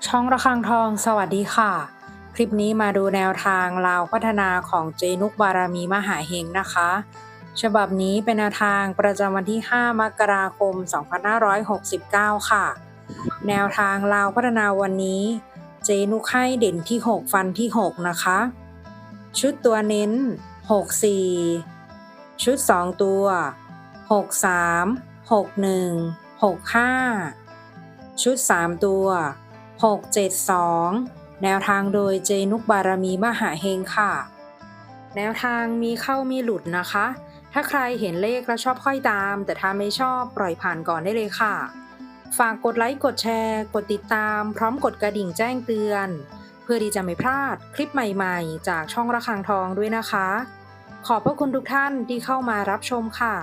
ช่องระฆังทองสวัสดีค่ะคลิปนี้มาดูแนวทางลาวพัฒนาของเจนุกบารมีมหาเฮงนะคะฉบับนี้เป็นแนวทางประจำวันที่ 5 มกราคม 2569 ค่ะแนวทางลาวพัฒนาวันนี้เจนุกให้เด่นที่ 6 ฟันที่ 6 นะคะชุดตัวเน้น 64 ชุด 2 ตัว 63 61 65 ชุด 3 ตัว 672 แนวทางโดยเจนุกบารมีมหาเฮงค่ะแนวทางมีเข้ามีหลุดนะคะถ้าใครเห็นเลขแล้วชอบค่อยตามแต่ถ้าไม่ชอบปล่อยผ่านก่อนได้เลยค่ะฝากกดไลค์กดแชร์กดติดตามพร้อมกดกระดิ่งแจ้งเตือนเพื่อที่จะไม่พลาดคลิปใหม่ๆจากช่องระฆังทองด้วยนะคะขอบพระคุณทุกท่านที่เข้ามารับชมค่ะ